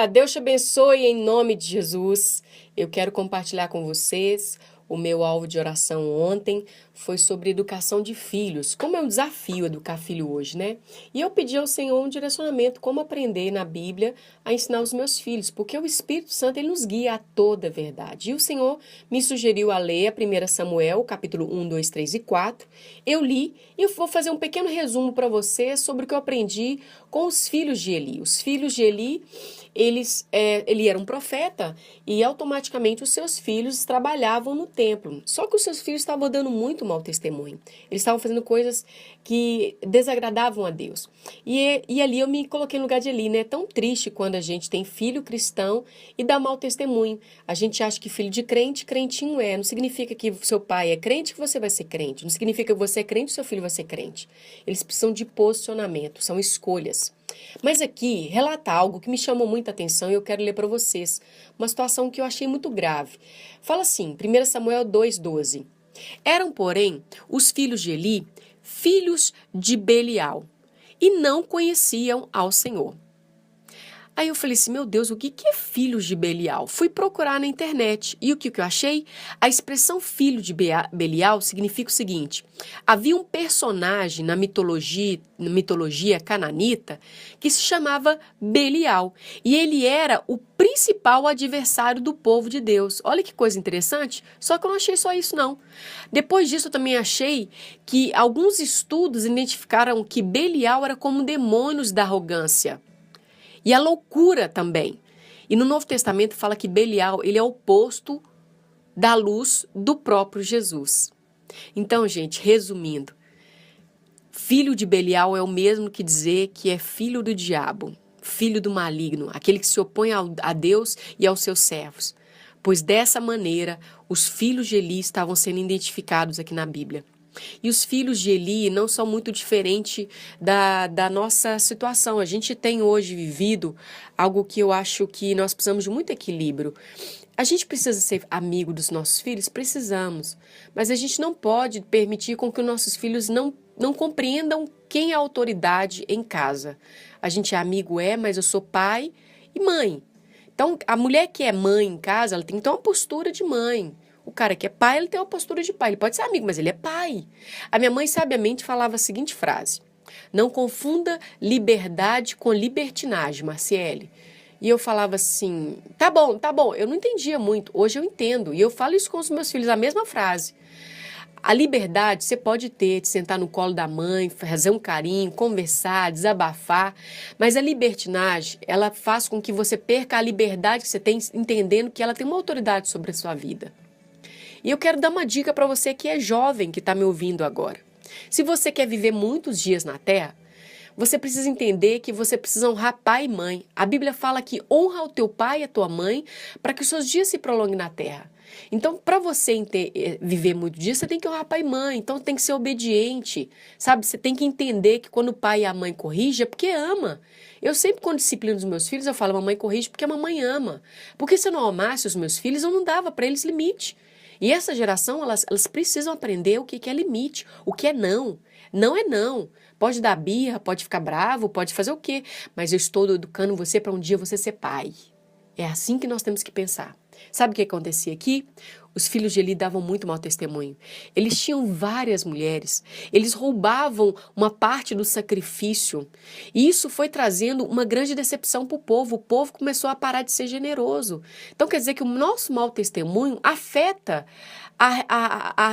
Família, Deus te abençoe em nome de Jesus. Eu quero compartilhar com vocês o meu alvo de oração ontem foi sobre educação de filhos. Como é um desafio educar filho hoje, né? E eu pedi ao Senhor um direcionamento, como aprender na Bíblia a ensinar os meus filhos, porque o Espírito Santo ele nos guia a toda a verdade. E o Senhor me sugeriu a ler a 1 Samuel, capítulo 1, 2, 3 e 4. Eu li e eu vou fazer um pequeno resumo para você sobre o que eu aprendi com os filhos de Eli. Os filhos de Eli, ele era um profeta e automaticamente os seus filhos trabalhavam no templo. Só que os seus filhos estavam dando muito mau testemunho. Eles estavam fazendo coisas que desagradavam a Deus. E ali eu me coloquei no lugar de Eli, né? É tão triste quando a gente tem filho cristão e dá mau testemunho. A gente acha que filho de crente, crentinho é. Não significa que seu pai é crente que você vai ser crente. Não significa que você é crente e seu filho vai ser crente. Eles precisam de posicionamento, são escolhas. Mas aqui relata algo que me chamou muita atenção e eu quero ler para vocês. Uma situação que eu achei muito grave. Fala assim, 1 Samuel 2,12. Eram, porém, os filhos de Eli, filhos de Belial, e não conheciam ao Senhor. Aí eu falei assim, meu Deus, o que é filhos de Belial? Fui procurar na internet e o que eu achei? A expressão filho de Belial significa o seguinte, havia um personagem na mitologia cananita que se chamava Belial e ele era o principal adversário do povo de Deus. Olha que coisa interessante, só que eu não achei só isso não. Depois disso eu também achei que alguns estudos identificaram que Belial era como demônios da arrogância. E a loucura também. E no Novo Testamento fala que Belial, ele é o oposto da luz do próprio Jesus. Então, gente, resumindo, filho de Belial é o mesmo que dizer que é filho do diabo, filho do maligno, aquele que se opõe a Deus e aos seus servos. Pois dessa maneira, os filhos de Eli estavam sendo identificados aqui na Bíblia. E os filhos de Eli não são muito diferentes da nossa situação. A gente tem hoje vivido algo que eu acho que nós precisamos de muito equilíbrio. A gente precisa ser amigo dos nossos filhos? Precisamos. Mas a gente não pode permitir com que os nossos filhos não compreendam quem é a autoridade em casa. A gente é amigo, mas eu sou pai e mãe. Então, a mulher que é mãe em casa, ela tem que ter uma postura de mãe. O cara que é pai, ele tem uma postura de pai. Ele pode ser amigo, mas ele é pai. A minha mãe sabiamente falava a seguinte frase. Não confunda liberdade com libertinagem, Marciele. E eu falava assim, tá bom. Eu não entendia muito. Hoje eu entendo. E eu falo isso com os meus filhos, a mesma frase. A liberdade você pode ter de sentar no colo da mãe, fazer um carinho, conversar, desabafar, mas a libertinagem, ela faz com que você perca a liberdade que você tem, entendendo que ela tem uma autoridade sobre a sua vida. E eu quero dar uma dica para você que é jovem, que está me ouvindo agora. Se você quer viver muitos dias na Terra, você precisa entender que você precisa honrar pai e mãe. A Bíblia fala que honra o teu pai e a tua mãe para que os seus dias se prolonguem na Terra. Então, para você viver muitos dias, você tem que honrar pai e mãe. Então, tem que ser obediente, sabe? Você tem que entender que quando o pai e a mãe corrigem, é porque ama. Eu sempre, quando disciplino os meus filhos, eu falo, mamãe corrige porque a mamãe ama. Porque se eu não amasse os meus filhos, eu não dava para eles limite. E essa geração, elas precisam aprender o que é limite, o que é não. Não é não. Pode dar birra, pode ficar bravo, pode fazer o quê? Mas eu estou educando você para um dia você ser pai. É assim que nós temos que pensar. Sabe o que acontecia aqui? Os filhos de Eli davam muito mau testemunho. Eles tinham várias mulheres. Eles roubavam uma parte do sacrifício. E isso foi trazendo uma grande decepção para o povo. O povo começou a parar de ser generoso. Então quer dizer que o nosso mau testemunho afeta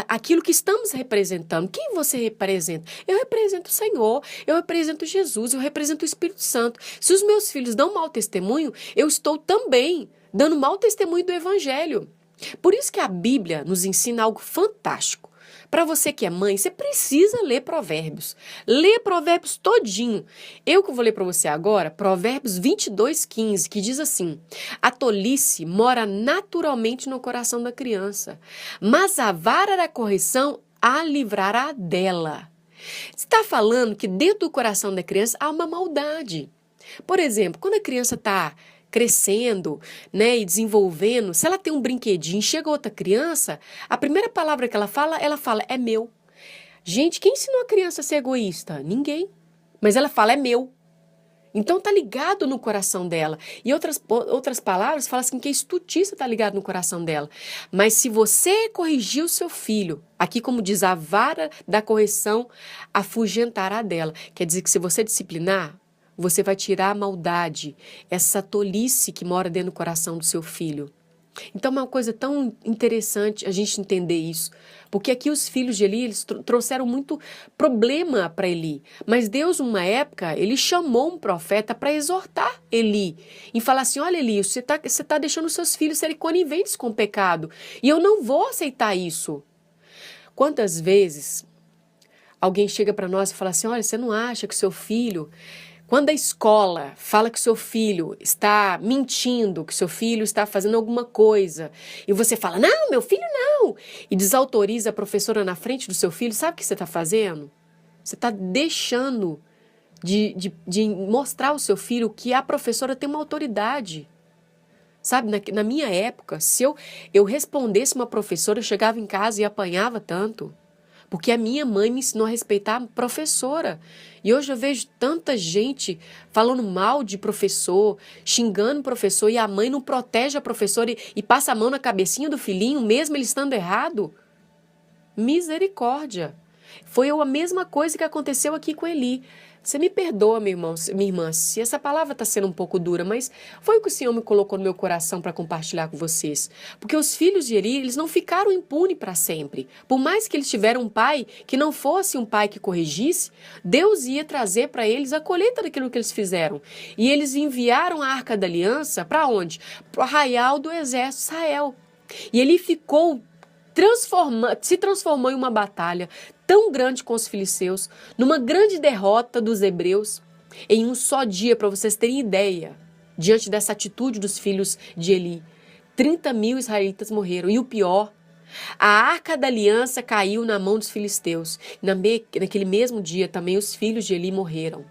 aquilo que estamos representando. Quem você representa? Eu represento o Senhor, eu represento Jesus, eu represento o Espírito Santo. Se os meus filhos dão mau testemunho, eu estou também dando mau testemunho do Evangelho. Por isso que a Bíblia nos ensina algo fantástico. Para você que é mãe, você precisa ler Provérbios. Lê Provérbios todinho. Eu que vou ler para você agora, Provérbios 22:15, que diz assim: a tolice mora naturalmente no coração da criança, mas a vara da correção a livrará dela. Está falando que dentro do coração da criança há uma maldade. Por exemplo, quando a criança está crescendo, né, e desenvolvendo, se ela tem um brinquedinho, chega outra criança, a primeira palavra que ela fala, é meu. Gente, quem ensinou a criança a ser egoísta? Ninguém. Mas ela fala, é meu. Então tá ligado no coração dela. E outras palavras falam assim que a estutice tá ligado no coração dela. Mas se você corrigir o seu filho, aqui como diz, a vara da correção afugentará dela. Quer dizer que se você disciplinar, você vai tirar a maldade, essa tolice que mora dentro do coração do seu filho. Então é uma coisa tão interessante a gente entender isso, porque aqui os filhos de Eli, eles trouxeram muito problema para Eli, mas Deus, numa época, ele chamou um profeta para exortar Eli, e falar assim, olha Eli, você tá deixando os seus filhos serem coniventes com o pecado, e eu não vou aceitar isso. Quantas vezes alguém chega para nós e fala assim, olha, você não acha que seu filho... Quando a escola fala que seu filho está mentindo, que seu filho está fazendo alguma coisa, e você fala, não, meu filho não, e desautoriza a professora na frente do seu filho, sabe o que você está fazendo? Você está deixando de mostrar ao seu filho que a professora tem uma autoridade. Sabe, na minha época, se eu respondesse uma professora, eu chegava em casa e apanhava tanto. Porque a minha mãe me ensinou a respeitar a professora. E hoje eu vejo tanta gente falando mal de professor, xingando o professor, e a mãe não protege a professora e passa a mão na cabecinha do filhinho, mesmo ele estando errado. Misericórdia. Foi a mesma coisa que aconteceu aqui com Eli. Você me perdoa, meu irmão, minha irmã, se essa palavra está sendo um pouco dura, mas foi o que o Senhor me colocou no meu coração para compartilhar com vocês. Porque os filhos de Eli, eles não ficaram impunes para sempre. Por mais que eles tiveram um pai que não fosse um pai que corrigisse, Deus ia trazer para eles a colheita daquilo que eles fizeram. E eles enviaram a Arca da Aliança para onde? Para o arraial do exército de Israel. E ele ficou se transformou em uma batalha tão grande com os filisteus, numa grande derrota dos hebreus, em um só dia, para vocês terem ideia, diante dessa atitude dos filhos de Eli. 30.000 israelitas morreram. E o pior, a Arca da Aliança caiu na mão dos filisteus. Naquele mesmo dia, também os filhos de Eli morreram.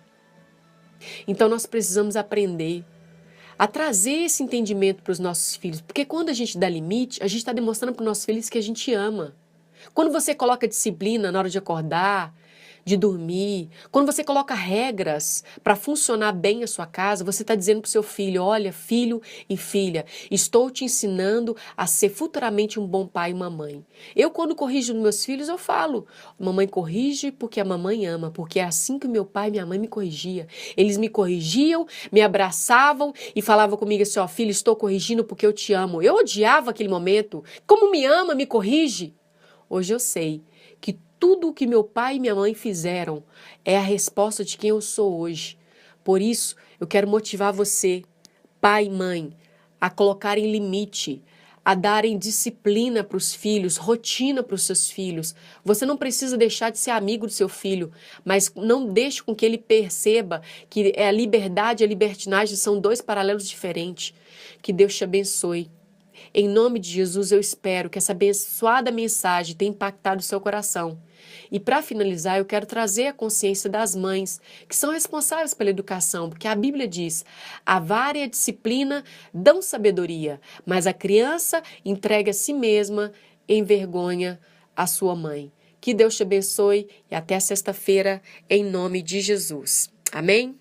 Então nós precisamos aprender a trazer esse entendimento para os nossos filhos. Porque quando a gente dá limite, a gente está demonstrando para os nossos filhos que a gente ama. Quando você coloca disciplina na hora de acordar, de dormir, quando você coloca regras para funcionar bem a sua casa, você está dizendo para o seu filho, olha, filho e filha, estou te ensinando a ser futuramente um bom pai e uma mãe. Eu, quando corrijo meus filhos, eu falo, mamãe corrige porque a mamãe ama, porque é assim que meu pai e minha mãe me corrigia. Eles me corrigiam, me abraçavam e falavam comigo assim, ó, filho, estou corrigindo porque eu te amo. Eu odiava aquele momento. Como me ama, me corrige. Hoje eu sei que tudo o que meu pai e minha mãe fizeram é a resposta de quem eu sou hoje. Por isso, eu quero motivar você, pai e mãe, a colocarem limite, a darem disciplina para os filhos, rotina para os seus filhos. Você não precisa deixar de ser amigo do seu filho, mas não deixe com que ele perceba que a liberdade e a libertinagem são dois paralelos diferentes. Que Deus te abençoe. Em nome de Jesus, eu espero que essa abençoada mensagem tenha impactado o seu coração. E para finalizar, eu quero trazer a consciência das mães, que são responsáveis pela educação, porque a Bíblia diz, a vara e a disciplina dão sabedoria, mas a criança entrega a si mesma, envergonha a sua mãe. Que Deus te abençoe e até sexta-feira, em nome de Jesus. Amém?